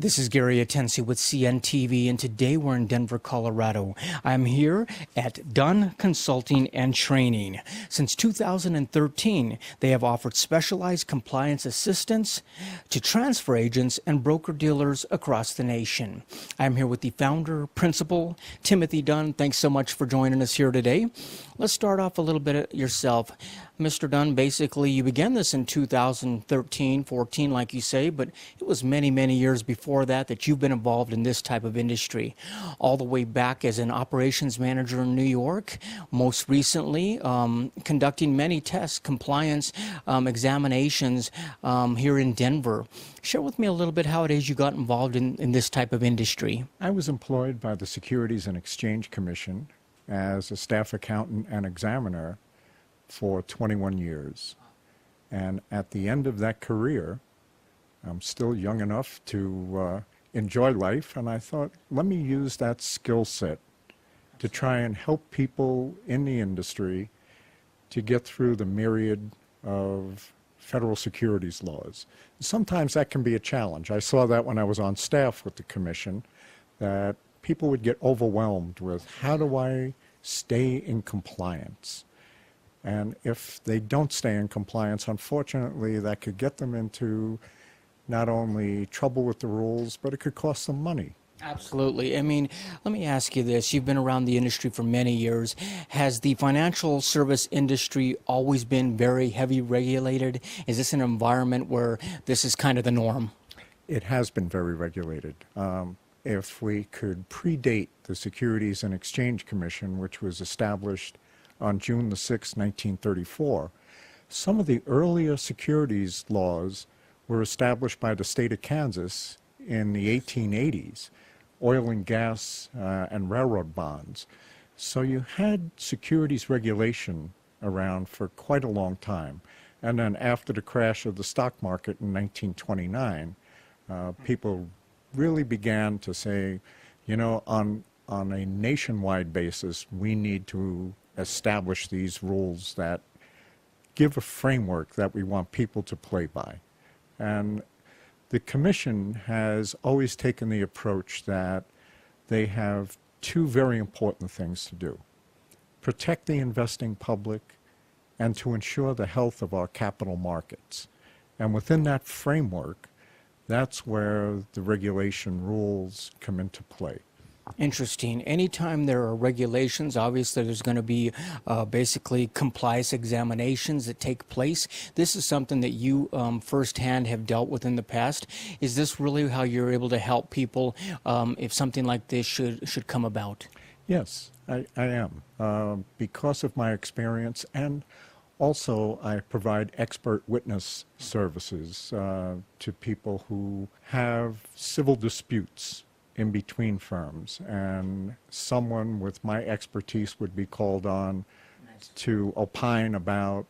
This is Gary Atensi with CNTV, and today we're in Denver, Colorado. I'm here at Dunn Consulting and Training. Since 2013, they have offered specialized compliance assistance to transfer agents and broker-dealers across the nation. I'm here with the founder, principal, Timothy Dunn. Thanks so much for joining us here today. Let's start off a little bit yourself. Mr. Dunn, basically you began this in 2013, 14, like you say, but it was many, many years before that you've been involved in this type of industry. All the way back as an operations manager in New York, most recently conducting many tests, compliance examinations here in Denver. Share with me a little bit how it is you got involved in this type of industry. I was employed by the Securities and Exchange Commission as a staff accountant and examiner for 21 years. And at the end of that career, I'm still young enough to enjoy life, and I thought, let me use that skill set to try and help people in the industry to get through the myriad of federal securities laws. Sometimes that can be a challenge. I saw that when I was on staff with the commission, that people would get overwhelmed with, how do I stay in compliance? And if they don't stay in compliance, unfortunately, that could get them into not only trouble with the rules, but it could cost them money. Absolutely. I mean, let me ask you this. You've been around the industry for many years. Has the financial service industry always been very heavy regulated? Is this an environment where this is kind of the norm? It has been very regulated. If we could predate the Securities and Exchange Commission, which was established on June the 6th, 1934, some of the earlier securities laws were established by the state of Kansas in the 1880s, oil and gas and railroad bonds. So you had securities regulation around for quite a long time. And then after the crash of the stock market in 1929, people really began to say, you know, on a nationwide basis, we need to establish these rules that give a framework that we want people to play by. And the commission has always taken the approach that they have two very important things to do: protect the investing public and to ensure the health of our capital markets. And within that framework, that's where the regulation rules come into play. Interesting. Anytime there are regulations, obviously there's going to be basically compliance examinations that take place. This is something that you firsthand have dealt with in the past. Is this really how you're able to help people if something like this should come about? Yes, I am. Because of my experience, and also I provide expert witness services to people who have civil disputes in between firms, and someone with my expertise would be called on to opine about,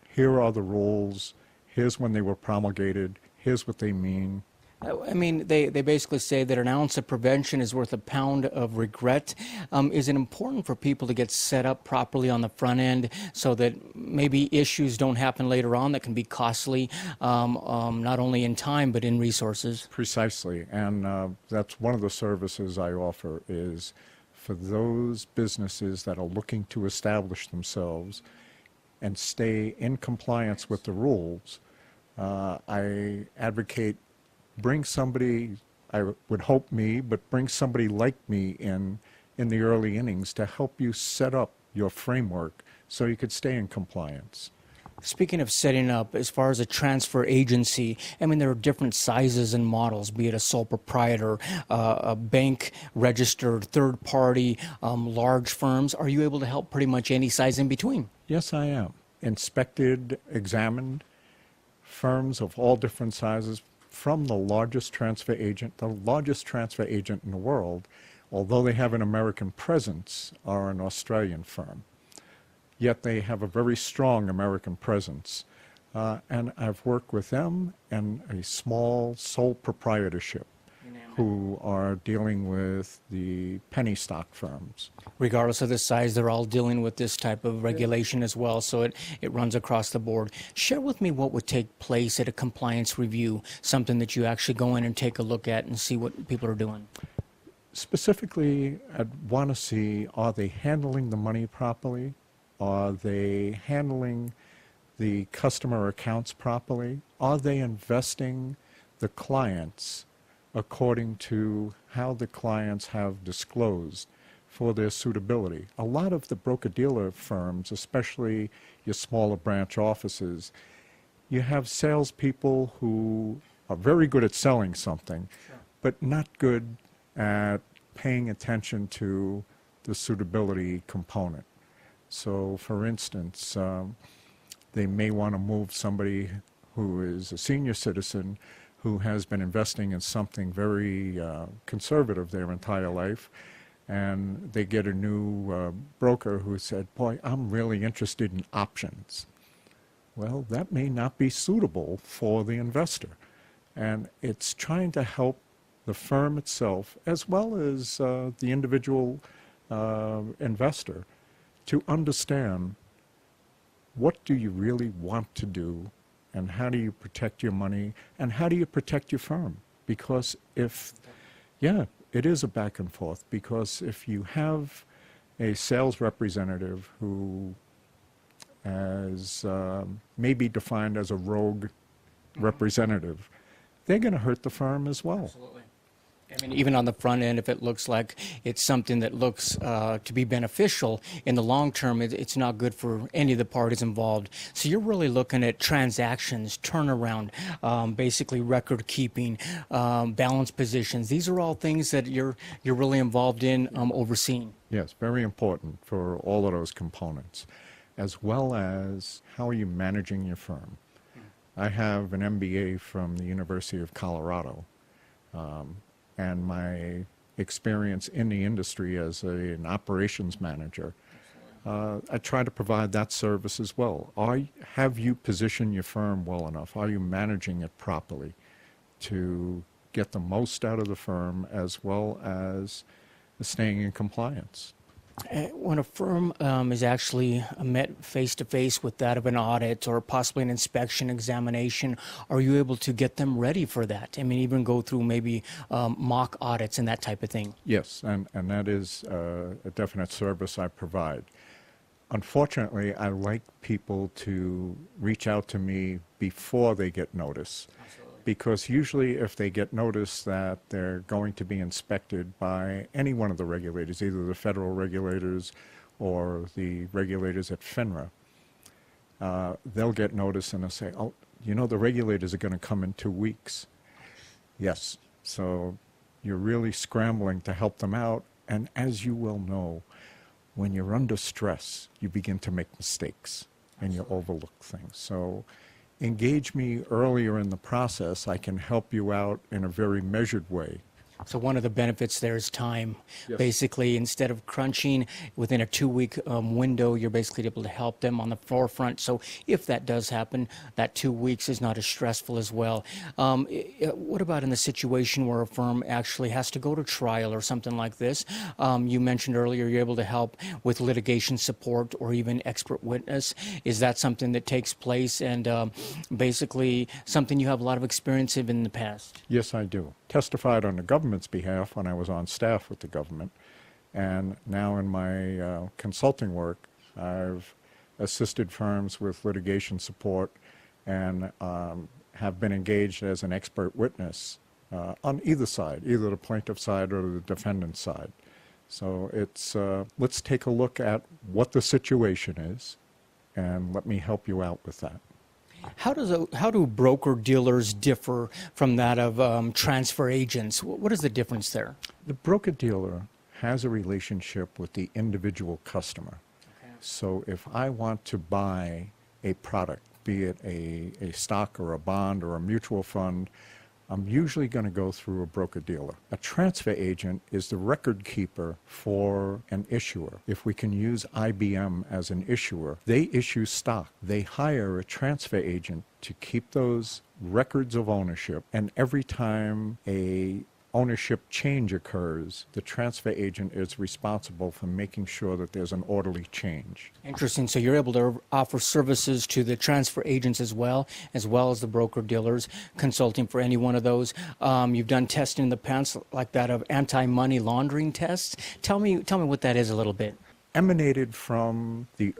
here are the rules, here's when they were promulgated, here's what they mean. I mean, they basically say that an ounce of prevention is worth a pound of regret. Is it important for people to get set up properly on the front end so that maybe issues don't happen later on that can be costly, not only in time but in resources? Precisely, and that's one of the services I offer, is for those businesses that are looking to establish themselves and stay in compliance with the rules. I advocate bring somebody, I would hope me, but bring somebody like me in the early innings to help you set up your framework so you could stay in compliance. Speaking of setting up, as far as a transfer agency, I mean, there are different sizes and models, be it a sole proprietor, a bank registered, third party, large firms. Are you able to help pretty much any size in between? Yes, I am. Inspected, examined firms of all different sizes, from the largest transfer agent in the world, although they have an American presence, are an Australian firm. Yet they have a very strong American presence. And I've worked with them and a small sole proprietorship who are dealing with the penny stock firms. Regardless of the size, they're all dealing with this type of regulation as well, so it runs across the board. Share with me what would take place at a compliance review, something that you actually go in and take a look at and see what people are doing. Specifically, I'd want to see, are they handling the money properly? Are they handling the customer accounts properly? Are they investing the clients according to how the clients have disclosed for their suitability? A lot of the broker-dealer firms, especially your smaller branch offices, you have salespeople who are very good at selling something, but not good at paying attention to the suitability component. So, for instance, they may want to move somebody who is a senior citizen who has been investing in something very conservative their entire life, and they get a new broker who said, boy, I'm really interested in options. Well, that may not be suitable for the investor. And it's trying to help the firm itself, as well as the individual investor, to understand what do you really want to do, and how do you protect your money, and how do you protect your firm? Because it is a back and forth, because if you have a sales representative who is maybe defined as a rogue representative, they're going to hurt the firm as well. Absolutely. I mean, even on the front end, if it looks like it's something that looks to be beneficial, in the long term, it's not good for any of the parties involved. So you're really looking at transactions, turnaround, basically record keeping, balance positions. These are all things that you're really involved in overseeing. Yes, very important for all of those components, as well as how are you managing your firm. I have an MBA from the University of Colorado. And my experience in the industry as an operations manager, I try to provide that service as well. Have you positioned your firm well enough? Are you managing it properly to get the most out of the firm, as well as staying in compliance? When a firm is actually met face-to-face with that of an audit or possibly an inspection examination, are you able to get them ready for that? I mean, even go through maybe mock audits and that type of thing? Yes, and that is a definite service I provide. Unfortunately, I like people to reach out to me before they get notice. Absolutely. Because usually if they get notice that they're going to be inspected by any one of the regulators, either the federal regulators or the regulators at FINRA, they'll get notice and they'll say, oh, you know, the regulators are going to come in 2 weeks. Yes, so you're really scrambling to help them out. And as you well know, when you're under stress, you begin to make mistakes and you overlook things. So engage me earlier in the process. I can help you out in a very measured way. So one of the benefits there is time. Yes. Basically, instead of crunching within a 2-week window, you're basically able to help them on the forefront. So if that does happen, that 2 weeks is not as stressful as well. What about in the situation where a firm actually has to go to trial or something like this? You mentioned earlier you're able to help with litigation support or even expert witness. Is that something that takes place and basically something you have a lot of experience in the past? Yes, I do. Testified on the government's behalf when I was on staff with the government, and now in my consulting work, I've assisted firms with litigation support and have been engaged as an expert witness on either side, either the plaintiff side or the defendant side. So it's let's take a look at what the situation is, and let me help you out with that. How do broker-dealers differ from that of transfer agents? What is the difference there? The broker-dealer has a relationship with the individual customer. Okay. So if I want to buy a product, be it a stock or a bond or a mutual fund, I'm usually going to go through a broker-dealer. A transfer agent is the record keeper for an issuer. If we can use IBM as an issuer, they issue stock. They hire a transfer agent to keep those records of ownership, and every time a ownership change occurs, the transfer agent is responsible for making sure that there's an orderly change. Interesting. So you're able to offer services to the transfer agents as well as the broker dealers, consulting for any one of those. You've done testing in the past, like that of anti-money laundering tests. Tell me what that is a little bit. Emanated from the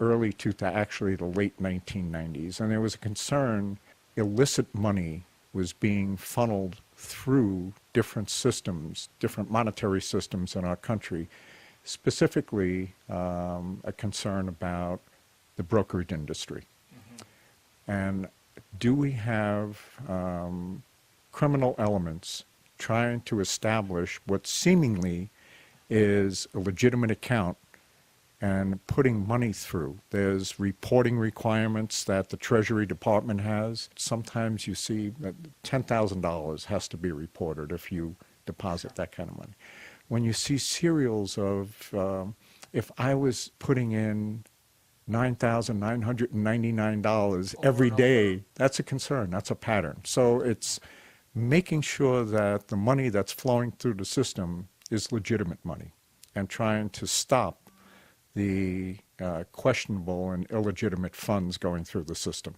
actually the late 1990s, and there was a concern illicit money was being funneled through different systems, different monetary systems in our country, specifically a concern about the brokerage industry. And do we have criminal elements trying to establish what seemingly is a legitimate account and putting money through? There's reporting requirements that the Treasury Department has. Sometimes you see that $10,000 has to be reported if you deposit that kind of money. When you see serials of, if I was putting in $9,999 every day, that's a concern, that's a pattern. So it's making sure that the money that's flowing through the system is legitimate money and trying to stop the questionable and illegitimate funds going through the system.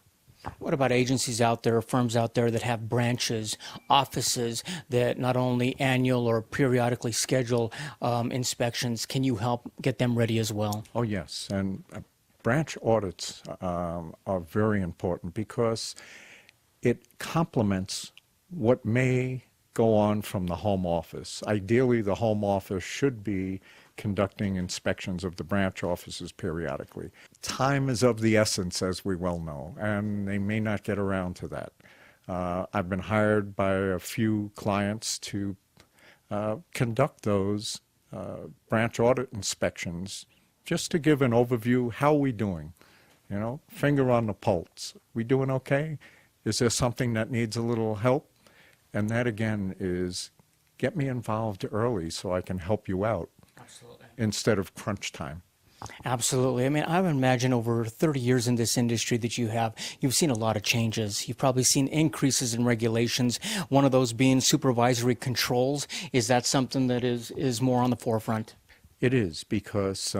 What about agencies out there, firms out there that have branches, offices that not only annual or periodically schedule inspections? Can you help get them ready as well? Oh, yes. And branch audits are very important because it complements what may go on from the home office. Ideally, the home office should be conducting inspections of the branch offices periodically. Time is of the essence, as we well know, and they may not get around to that. I've been hired by a few clients to conduct those branch audit inspections just to give an overview. How are we doing? You know, finger on the pulse. We doing okay? Is there something that needs a little help? And that, again, is get me involved early so I can help you out. Absolutely. Instead of crunch time. Absolutely. I mean, I would imagine over 30 years in this industry that you've seen a lot of changes. You've probably seen increases in regulations, one of those being supervisory controls. Is that something that is more on the forefront? It is, because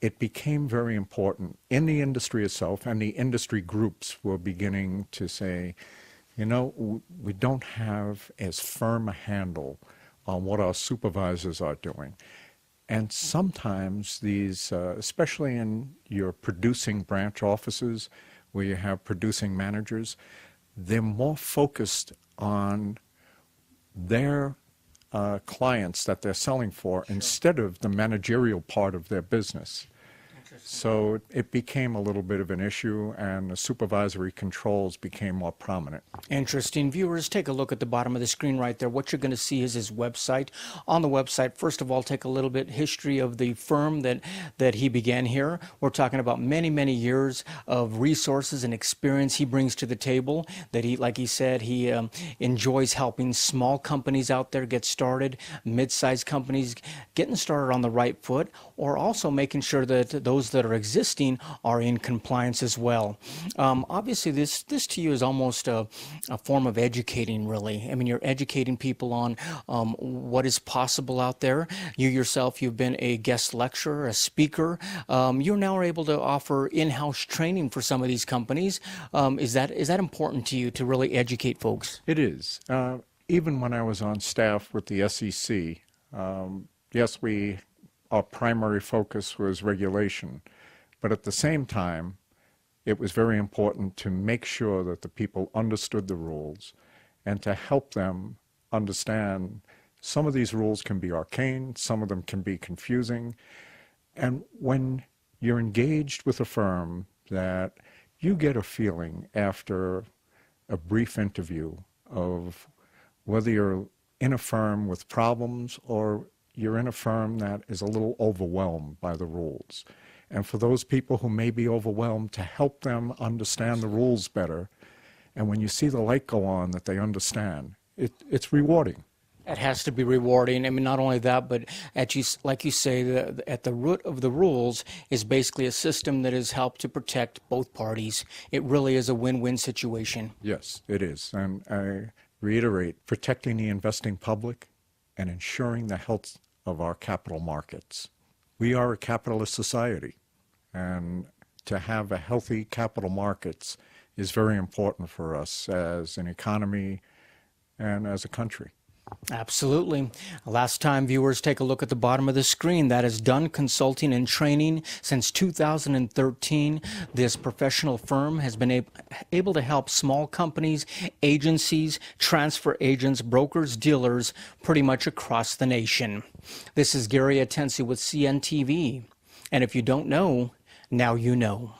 it became very important in the industry itself, and the industry groups were beginning to say, you know, we don't have as firm a handle on what our supervisors are doing. And sometimes these, especially in your producing branch offices where you have producing managers, they're more focused on their clients that they're selling for instead of the managerial part of their business. So it became a little bit of an issue, and the supervisory controls became more prominent. Interesting. Viewers, take a look at the bottom of the screen right there. What you're going to see is his website. On the website, first of all, take a little bit history of the firm that he began here. We're talking about many, many years of resources and experience he brings to the table. That he, like he said, he enjoys helping small companies out there get started, mid-sized companies getting started on the right foot, or also making sure that those that are existing are in compliance as well. Obviously, this to you is almost a form of educating, really. I mean, you're educating people on what is possible out there. You yourself, you've been a guest lecturer, a speaker. You now are able to offer in-house training for some of these companies. Is that important to you to really educate folks? It is. Even when I was on staff with the SEC, yes, our primary focus was regulation, but at the same time, it was very important to make sure that the people understood the rules and to help them understand some of these rules can be arcane, some of them can be confusing. And when you're engaged with a firm that you get a feeling after a brief interview of whether you're in a firm with problems or you're in a firm that is a little overwhelmed by the rules. And for those people who may be overwhelmed, to help them understand the rules better. And when you see the light go on that they understand, it's rewarding. It has to be rewarding. I mean, not only that, but like you say, at the root of the rules is basically a system that has helped to protect both parties. It really is a win-win situation. Yes, it is. And I reiterate, protecting the investing public and ensuring the health of our capital markets. We are a capitalist society, and to have a healthy capital markets is very important for us as an economy and as a country. Absolutely. Last time viewers take a look at the bottom of the screen, that is Dunn Consulting and Training. Since 2013, this professional firm has been able to help small companies, agencies, transfer agents, brokers, dealers, pretty much across the nation. This is Gary Atensi with CNTV. And if you don't know, now you know.